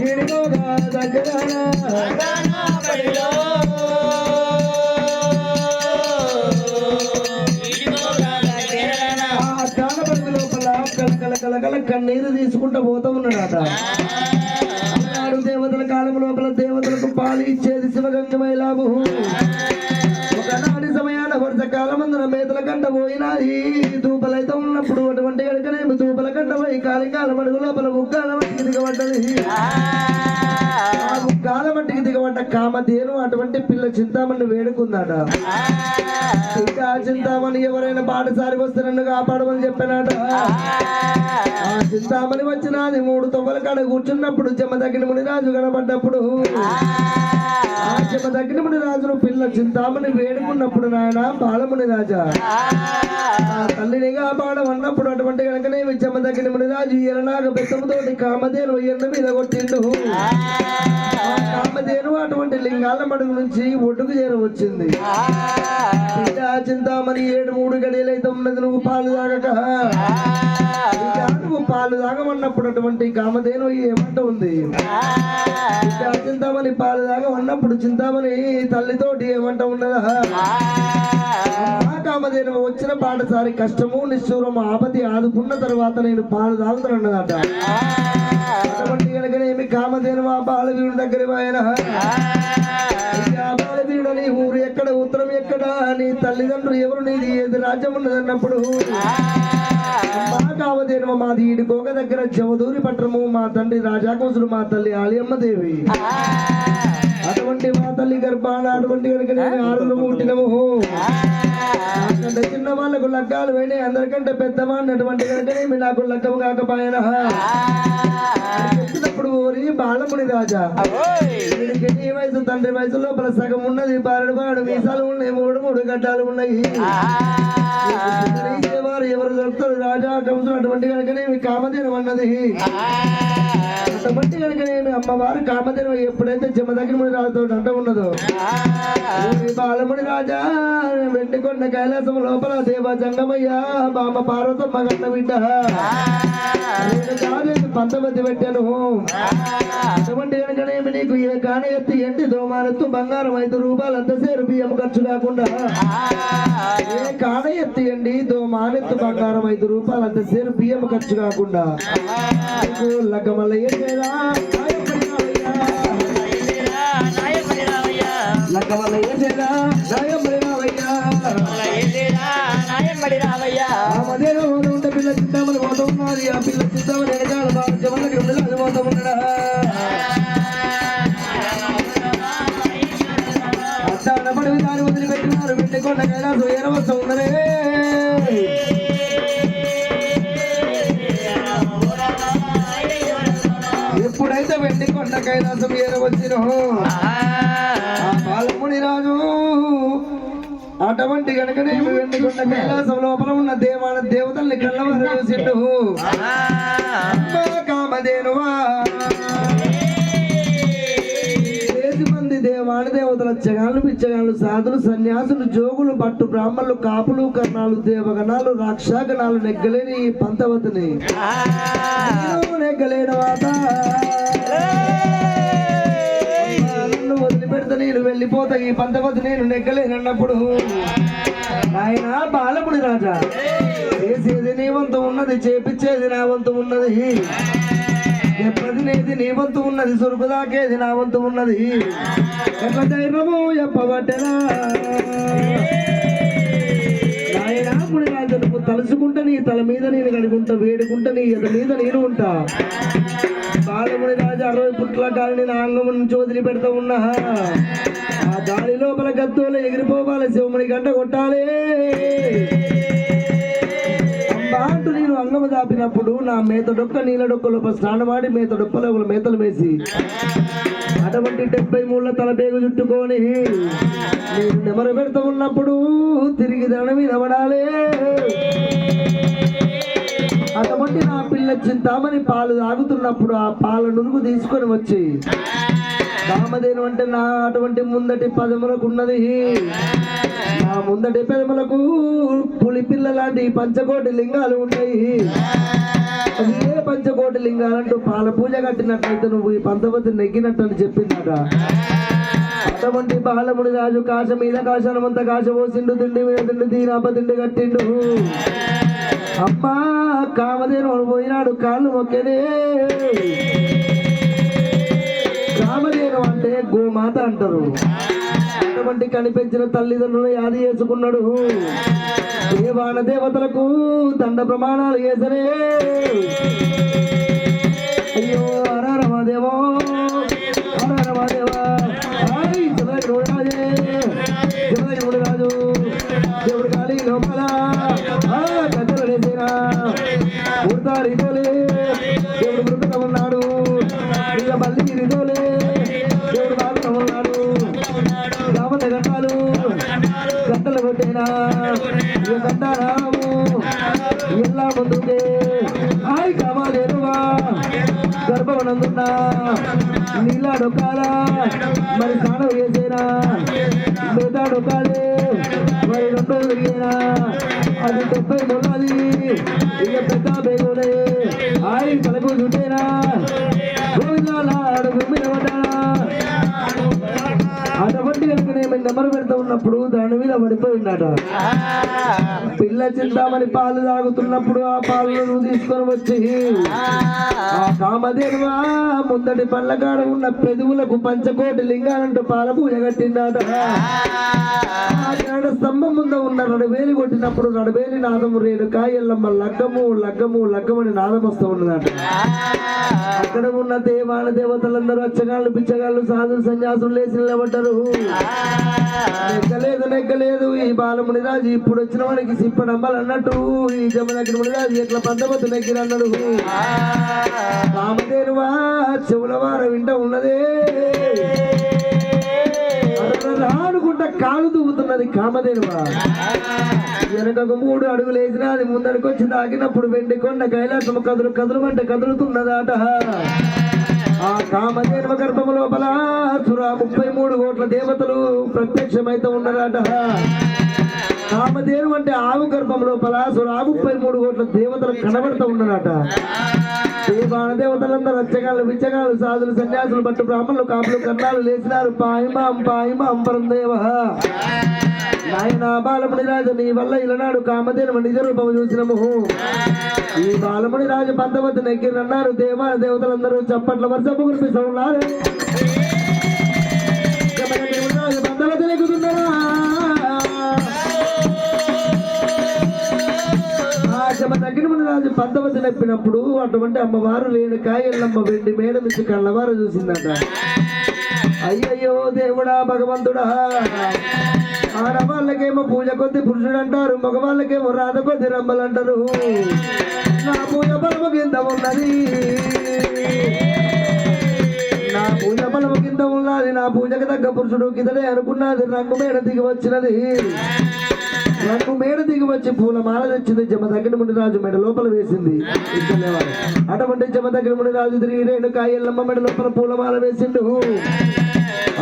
ఈడిగోగా దగ్గర కలకల కన్నీరు తీసుకుంటూ పోతా ఉన్నాడట. నాడు దేవతల కాలం లోపల దేవతలకు పాలు ఇచ్చేది శివగంగమై లాభు. ఒకనాటి సమయాన వరుస కాలమందున మేతల కంట పోయినాయి. దూపలైతే ఉన్నప్పుడు అటువంటి కనుకనేమి దూపల కంట పోయి కాలికాల మడుగు లోపల ముగ్గాల మట్టికి దిగబడ్డది. ఆ ముగ్గాల మట్టికి దిగబడ్డ కామధేను అటువంటి పిల్ల చింతామణి వేడుకుందాట. ఇంకా చింతామణి ఎవరైనా బాటసారి వస్తే నన్ను కాపాడమని చెప్పానట. ఆ చింతామణి వచ్చినది 3 తొవ్వల కాడ కూర్చున్నప్పుడు జమదగ్ని మునిరాజు కనబడ్డప్పుడు ఆ జమదగ్ని మునిరాజును పిల్ల చింతామణి వేడుకున్నప్పుడు నాయన బాలముని రాజా ఆ తల్లిని కాపాడమన్నప్పుడు అటువంటి కనుకనే జమదగ్ని మునిరాజు ఎరనాగ బెత్తముతోటి కామధేను ఎన్న మీద కొట్టిండు. ఆ కామధేను అటువంటి లింగాల మడుగు నుంచి ఒడ్డుకు చేరవచ్చింది. చింతామణి 7 గడియలైతే ఉన్నది నువ్వు పాలు తాగక. నువ్వు పాలు తాగమన్నప్పుడు అటువంటి కామధేను ఏమంట ఉంది. చింతామణి పాలు తాగమన్నప్పుడు చింతామణి తల్లితోటి ఏమంట ఉన్నదా. కామధేను వచ్చిన పాటసారి కష్టము నిష్ఠూరం ఆపతి ఆదుకున్న తర్వాత నేను పాలు తాగుతానన్నదట. అటువంటి కనుకనేమి కామధేను ఆ బాలవీరుడి దగ్గర ఆయన నీ ఊరు ఎక్కడ ఉత్తరం ఎక్కడ నీ తల్లిదండ్రులు ఎవరు నీది ఏది రాజ్యం ఉన్నదన్నప్పుడు మా కామధేను మాది ఈడుకోక దగ్గర జవదూరి పట్టణము మా తండ్రి రాజాకోసులు మా తల్లి ఆలియమ్మ దేవి. అటువంటి మా తల్లి గర్భాన అటువంటి కనుక నేను 6 పుట్టినము. నాకంటే చిన్న వాళ్ళకు లగ్గాలు పోయినాయి అందరికంటే పెద్దవాడిని అటువంటి కనుకనేమి నాకు లగ్గము కాకపోయినా చెప్పినప్పుడు ఓరి బాలముని రాజా నీ వయసు తండ్రి వయసు లోపల సగం ఉన్నది. బారడు మీసాలు ఉన్నాయి 3 గడ్డాలు ఉన్నాయి. వారు ఎవరు దొరుకుతారు రాజా కంసుడు అటువంటి కనుకనేమి కామధేను అన్నది. అటువంటి కనుకనేమి అమ్మవారు కామధేను ఎప్పుడైతే జమదగ్ని రాజుతో అంట ఉన్నదో బాలముని రాజా వెండికొండ కైలాసం లోపల దేవ జంగమయ్య బామ పార్వతమ్మ గన్న బిడ్డ పంతమతి పెట్టాను. అటువంటి కనుకనేమి నీకు ఏ కాణ ఎత్తి ఎండి దోమానెత్తు బంగారం 5 రూపాయలు అంతసేరు బియ్యం ఖర్చు కాకుండా ఏ కాణ ఎత్తి ఎండి దోమానెత్తు బంగారం 5 రూపాయలు అంతసేరు బియ్యం ఖర్చు కాకుండా లగ్గమల్లయ్య ఉంటే పిల్ల చింతామని పోతూ ఉన్నది. ఆ పిల్ల చింతామని వెనకాల బాగా జమలకి అది పోతూ ఉన్నాడా. అట్టబడి దాన్ని వదిలిపెట్టినారు. వెండికొండ కైలాసం ఏరవస్తా ఉన్నదే. ఎప్పుడైతే వెండికొండ కైలాసం ఏరవచ్చినో బాలముని రాజు అటువంటి కనుకనే వెండికొండ కైలాసం లోపల ఉన్న దేవతల్ని కళ్ళవారు చూసిండు. కామధేనువా మంది దేవాని దేవతల జగాలు పిచ్చగాళ్ళు సాధులు సన్యాసులు జోగులు భట్టు బ్రాహ్మణులు కాపులు కర్ణాలు దేవగణాలు రాక్షాగణాలు నెగ్గలేని పంతవతిని నెగ్గలేని వాత వదిలిపెడతా నేను వెళ్ళిపోతా ఈ పంతవతి నేను నెగ్గలేనన్నప్పుడు ఆయన బాలముని రాజా చేసేది నీ వంతు ఉన్నది చేపించేది నా వంతు ఉన్నది చెప్పదినేది నీ వంతు ఉన్నది సురుకు దాకేది నా వంతు ఉన్నది ఎట్ల ధైర్యము చెప్పబట్టెనా నాయనా ముని రాజు తలుసుకుంటా నీ తల మీద నేను కడుకుంటా వేడుకుంటా నీ ఎద మీద నేను ఉంటా. బాలముని రాజు 60 పుట్ల గాలిని నా అంగం నుంచి వదిలిపెడతా ఉన్నా. ఆ గాలి లోపల గద్దోలు ఎగిరిపోవాలి శివముని గంట కొట్టాలి అంటూ నేను అంగము దాపినప్పుడు నా మేత డొక్క నీళ్ళ డొక్క లోపల స్నానమాడి మేత డొక్కలో మేతలు వేసి అటువంటి 73 తల బేగు చుట్టుకొని నేను నెమరు పెడతా ఉన్నప్పుడు తిరిగి దండ మీద పడాలి. అటువంటి నా పిల్ల చింతామణి పాలు తాగుతున్నప్పుడు ఆ పాల నురుగు తీసుకొని వచ్చి కామధేను అంటే నా అటువంటి ముందటి పదములకు ఉన్నది. నా ముందటి పదములకు పులి పిల్ల లాంటి 5 కోటి లింగాలు ఉన్నాయి. అదే పంచకోటి లింగాలంటూ పాల పూజ కట్టినట్లయితే నువ్వు ఈ పంతవతి నెగ్గినట్టు అని చెప్పిందట. అటువంటి బాలముని రాజు కాశ మీద కాశనమంత కాశ పోసిండు, తిండి మీద తిండి దీనాప తిండి కట్టిండు. అమ్మా కామధేను పోయినాడు, కాళ్ళు మొక్కనే. కామధేను అంటే గోమాత అంటారు. అటువంటి కనిపించిన తల్లిదండ్రులు యాది చేసుకున్నాడు. దేవాన దేవతలకు దండ ప్రమాణాలు చేసరే. అయ్యో అరారమాదేవో అరారమాదేవా శివరాజు రాజు దేవుడు గాలి లోపల గద్దలు వేసేనా ఊర్తారితోలే దేవుడు మృతగా ఉన్నాడు. ఇక మళ్ళీ రితోలే దేవుడు బాగా ఉన్నాడు. రామత గంటాలు గంటలు కొట్టేనా ఇక గంటారాము ఎలా ముందుకే ఆయ్ కావాలేనువా గర్భవనందున్నా నీళ్ళాడొక్కాలా మరి స్నానం చేసేనా మిగతాడొక్కాలే మరి రెండో తిరిగేనా అది 70 మొన్నది ఇక పెద్ద బేగులే ఆయ్ తలకు చుట్టేనా గోవిందాలా అడుగు మీద పడ్డానా. అటువంటి కనుక నేను నెమరు పెడతా ఉన్నప్పుడు దాని మీద పడిపోయిందట. పిల్ల చింతామని పాలు తాగుతున్నప్పుడు ఆ పాలను నువ్వు తీసుకొని వచ్చి ఆ కామధేనువా ముందటి పళ్ళకాడ ఉన్న పెదవులకు పంచకోటి లింగాలంటూ పాల పూజ కట్టిందట. స్తంభం ముందు ఉన్న నడువేలి కొట్టినప్పుడు నడువేలి నాదము రేణుక ఎల్లమ్మ లగ్గము లగ్గము లగ్గమని నాదం వస్తూ ఉన్నదట. అక్కడ ఉన్న దేవాన దేవతలందరూ అచ్చగాళ్ళు పిచ్చగాళ్ళు సాధులు సన్యాసులు లేచి నిలబడ్డారు. నెగ్గలేదు ఈ బాలముని రాజు ఇప్పుడు వచ్చిన వాడికి సిప్పడమ్మలు అన్నట్టు ఈ జమదగ్ని ముని రాజు ఎట్లా పంతపత్తు నెగ్గిరన్నాడు. కామధేనువా చెవుల వార వింట ఉన్నదే అనుకుంటా కాలు దూకుతున్నది కామధేనువా. వెనకకు 3 అడుగులు వేసినా అది ముందడికి వచ్చి తాకినప్పుడు వెండి కొండ కైలాసము కదులుమంటే కదులుతున్నదాట. ఆ కామధేనువ గర్భం లోపల 33 కోట్ల దేవతలు ప్రత్యక్షమైతే ఉన్నారట. కామధేను అంటే ఆవు గర్భం లోపల 33 కోట్ల దేవతలు కనబడుతూ ఉన్నారట. దేవాన దేవతలందరూ రచ్చగాళ్ళు విచ్చగాళ్ళు సాధులు సన్యాసులు పట్టు బ్రాహ్మణులు కాపులు కన్నాలు లేచినారు. పాయిమాం పరందేవ నాయన బాలముని రాజు నీ వల్ల ఇలనాడు కామధేను నిజ రూపము చూసినము. ఈ బాలముని రాజు పంతవతి నెగ్గిరన్నారు. దేవాన దేవతలందరూ చప్పట్ల వర్షపు కురిపిస్తూ ఉన్నారు. పంతవతి నెగ్గుతున్నారా జమదగ్ని రాజు పంతవతి నెప్పినప్పుడు అటువంటి అమ్మవారు రేణుక ఎల్లమ్మ వెండి మేడ నుంచి కళ్ళవారు చూసిందట. అయ్యయ్యో దేవుడా భగవంతుడా, ఆడవాళ్ళకేమో పూజ కొద్ది పురుషుడు అంటారు, మగవాళ్ళకేమో రాధ కొద్ది రంబలు అంటారు. నా పూజ బలము కింద ఉన్నది, నా పూజ బలము కింద ఉన్నది, నా పూజకు తగ్గ పురుషుడు కిందనే అనుకున్నది. రంగు మేడ దిగి వచ్చినది, రంగు మేడ దిగి వచ్చి పూల మాల తెచ్చింది. జమదగ్ని ముని రాజు మెడ లోపల వేసింది. అటువంటి జమదగ్ని ముని రాజు తిరిగి రేణుక ఎల్లమ్మ మెడ లోపల పూలమాల వేసిండు.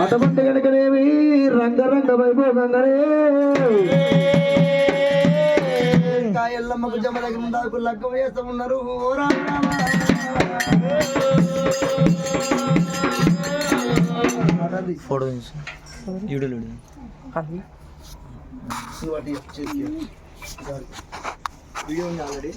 అటువంటి కనుకనేవి రంగరంగ వైభోగంగానే ఎల్లమ్మకు జమదగ్ని రాజుకు లగ్గం వేస్తూ ఉన్నారు. ఫోటో వీడియో ఉంది ఆల్రెడీ.